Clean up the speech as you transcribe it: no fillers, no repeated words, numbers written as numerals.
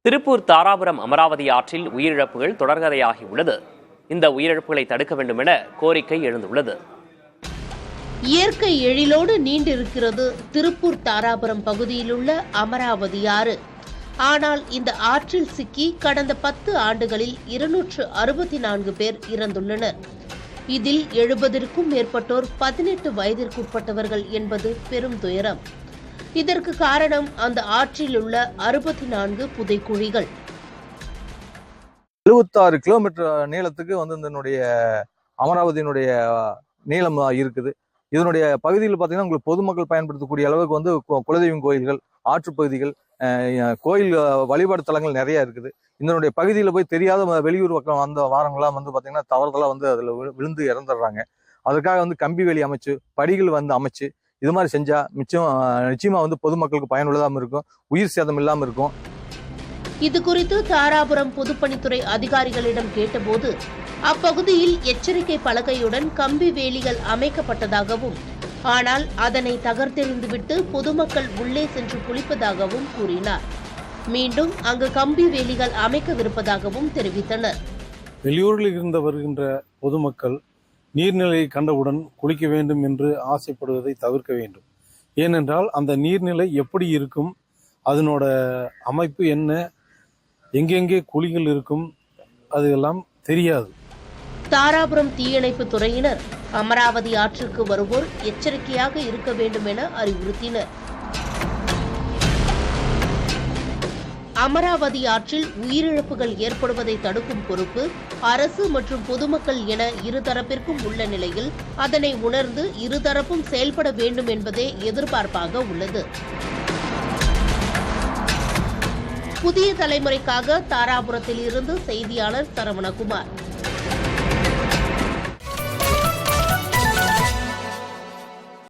திருப்பூர் தாராபுரம் அமராவதி ஆற்றில் உயிரிழப்புகள் தொடர்கதையாகி உள்ளது. இந்த உயிரிழப்புகளை தடுக்க வேண்டும் என கோரிக்கை எழுந்துள்ளது. இயற்கை எழிலோடு நீண்டிருக்கிறது திருப்பூர் தாராபுரம் பகுதியில் உள்ள அமராவதி ஆறு. ஆனால் இந்த ஆற்றில் சிக்கி கடந்த 10 ஆண்டுகளில் 264 பேர் இறந்துள்ளனர். இதில் 70க்கும் மேற்பட்டோர் 18 வயதிற்குட்பட்டவர்கள் என்பது பெரும் துயரம். இதற்கு காரணம் அந்த ஆற்றில் உள்ள 64 புதைக்குழிகள். 76 கிலோமீட்டர் நீளத்துக்கு இதனுடைய அமராவதியினுடைய நீளம் இருக்குது. இதனுடைய பகுதியில் பார்த்தீங்கன்னா உங்களுக்கு பொதுமக்கள் பயன்படுத்தக்கூடிய அளவுக்கு குலதெய்வம் கோயில்கள், ஆற்றுப்பகுதிகள், கோயில் வழிபாடு தலங்கள் நிறைய இருக்குது. இதனுடைய பகுதியில் போய் தெரியாத வெளியூர் பக்கம் வந்த வாரங்களாம் பார்த்தீங்கன்னா தவறுதலாக அதில் விழுந்து இறந்துடுறாங்க. அதற்காக கம்பி வேலி அமைச்சு, படிகள் அமைச்சு இது மாதிரி செஞ்சா நிச்சயமா பொதுமக்களுக்கு பயனுள்ளதாகவும் இருக்கும், உயிர் சேதம் இல்லாமல் இருக்கும். இது குறித்து தாராபுரம் பொதுப்பணித்துறை அதிகாரிகளிடம் கேட்டபோது அப்பகுதியில் எச்சரிக்கை பலகையுடன் கம்பி வேலிகள் அமைக்கப்பட்டதாகவும், ஆனால் அதனை தகர்த்தெறிந்துவிட்டு பொதுமக்கள் உள்ளே சென்று குளிப்பதாகவும் கூறினார். மீண்டும் அங்கு கம்பி வேலிகள் அமைக்கவிருப்பதாகவும் தெரிவித்தனர். வெளியூரில் இருந்து வருகின்ற பொதுமக்கள் நீர்நிலையை கண்டவுடன் குளிக்க வேண்டும் என்று ஆசைப்படுவதை தவிர்க்க வேண்டும். ஏனென்றால் அந்த நீர்நிலை எப்படி இருக்கும், அதனோட அமைப்பு என்ன, எங்கெங்கே குழிகள் இருக்கும், அதெல்லாம் தெரியாது. தாராபுரம் தீயணைப்பு துறையினர் அமராவதி ஆற்றுக்கு வருவோர் எச்சரிக்கையாக இருக்க வேண்டும் என அறிவுறுத்தினர். அமராவதி ஆற்றில் உயிரிழப்புகள் ஏற்படுவதை தடுக்கும் பொறுப்பு அரசு மற்றும் பொதுமக்கள் என இருதரப்பிற்கும் உள்ள நிலையில் அதனை உணர்ந்து இருதரப்பும் செயல்பட வேண்டும் என்பதே எதிர்பார்ப்பாக உள்ளது. புதிய தலைமுறைக்காக தாராபுரத்தில் இருந்து செய்தியாளர் சரவணகுமார்.